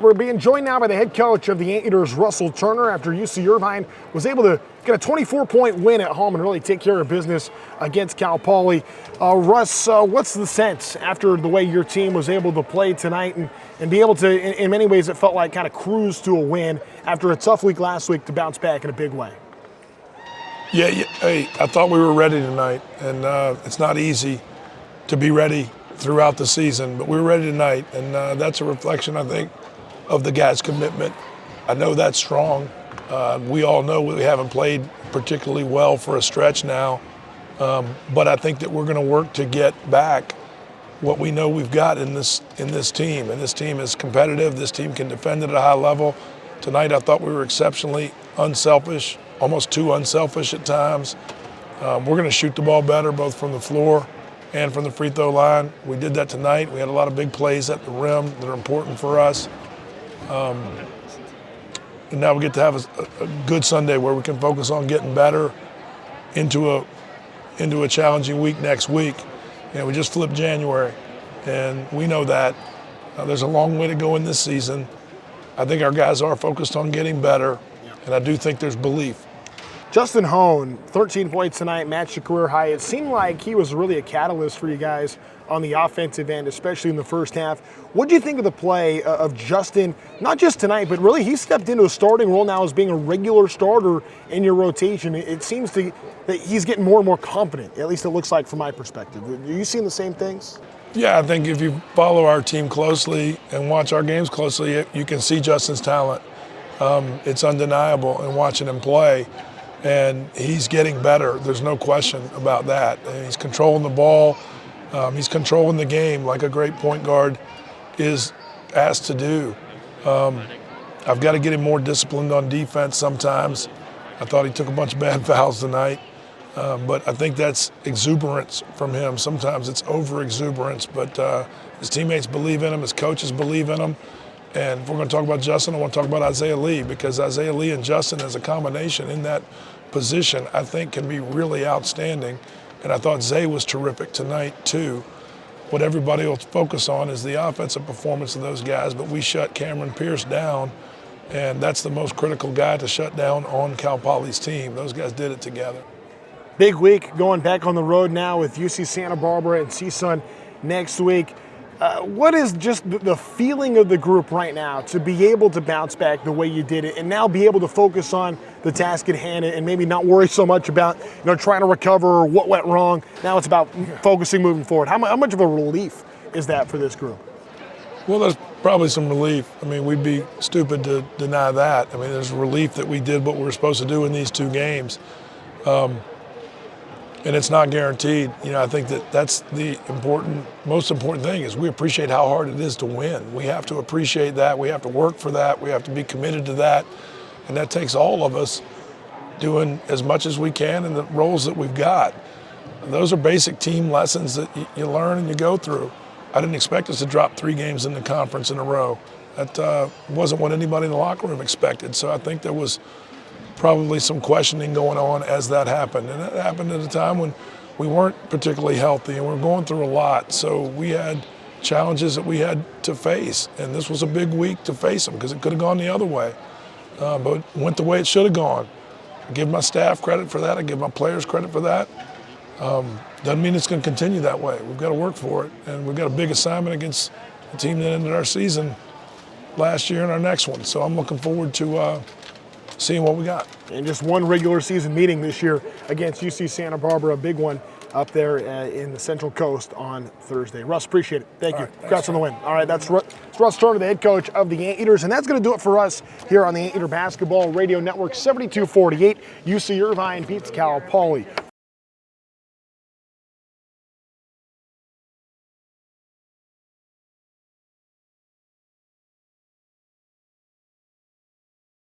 we're being joined now by the head coach of the Anteaters, Russell Turner, after UC Irvine was able to get a 24-point win at home and really take care of business against Cal Poly. Russ, what's the sense after the way your team was able to play tonight and be able to, in many ways, it felt like kind of cruise to a win after a tough week last week to bounce back in a big way? Yeah, hey, I thought we were ready tonight, and it's not easy to be ready throughout the season, but we were ready tonight, and that's a reflection, I think, of the guys' commitment. I know that's strong. We all know we haven't played particularly well for a stretch now, but I think that we're going to work to get back what we know we've got in this team, and this team is competitive. This team can defend it at a high level. Tonight, I thought we were exceptionally unselfish, almost too unselfish at times. We're going to shoot the ball better, both from the floor and from the free throw line. We did that tonight. We had a lot of big plays at the rim that are important for us. And now we get to have a good Sunday where we can focus on getting better into a challenging week next week. We just flipped January, and we know that. There's a long way to go in this season. I think our guys are focused on getting better, and I do think there's belief. Justin Hone, 13 points tonight, matched a career high. It seemed like he was really a catalyst for you guys on the offensive end, especially in the first half. What do you think of the play of Justin, not just tonight, but really he stepped into a starting role now as being a regular starter in your rotation? It seems that he's getting more and more confident, at least it looks like from my perspective. Are you seeing the same things? Yeah, I think if you follow our team closely and watch our games closely, you can see Justin's talent. It's undeniable in watching him play. And he's getting better. There's no question about that. And he's controlling the ball. He's controlling the game like a great point guard is asked to do. I've got to get him more disciplined on defense sometimes. I thought he took a bunch of bad fouls tonight. But I think that's exuberance from him. Sometimes it's over-exuberance. But his teammates believe in him. His coaches believe in him. And if we're going to talk about Justin, I want to talk about Isaiah Lee, because Isaiah Lee and Justin as a combination in that position, I think, can be really outstanding. And I thought Zay was terrific tonight, too. What everybody will focus on is the offensive performance of those guys, but we shut Cameron Pierce down, and that's the most critical guy to shut down on Cal Poly's team. Those guys did it together. Big week going back on the road now with UC Santa Barbara and CSUN next week. What is just the feeling of the group right now to be able to bounce back the way you did it and now be able to focus on the task at hand and maybe not worry so much about trying to recover or what went wrong? Now it's about focusing moving forward. How much of a relief is that for this group? Well, there's probably some relief. I mean, we'd be stupid to deny that. I mean, there's relief that we did what we were supposed to do in these two games. And it's not guaranteed. I think that's the most important thing is we appreciate how hard it is to win. We have to appreciate that. We have to work for that. We have to be committed to that. And that takes all of us doing as much as we can in the roles that we've got. Those are basic team lessons that you learn and you go through. I didn't expect us to drop 3 games in the conference in a row. That wasn't what anybody in the locker room expected. So I think there was probably some questioning going on as that happened. And it happened at a time when we weren't particularly healthy and we were going through a lot. So we had challenges that we had to face. And this was a big week to face them because it could have gone the other way. But it went the way it should have gone. I give my staff credit for that. I give my players credit for that. Doesn't mean it's going to continue that way. We've got to work for it. And we've got a big assignment against the team that ended our season last year and our next one. So I'm looking forward to seeing what we got. And just one regular season meeting this year against UC Santa Barbara, a big one up there in the Central Coast on Thursday. Russ, appreciate it. Thank you. Congrats on the win. All right, that's Russ Turner, the head coach of the Anteaters, and that's going to do it for us here on the Anteater Basketball Radio Network. 72-48, UC Irvine beats Cal Poly.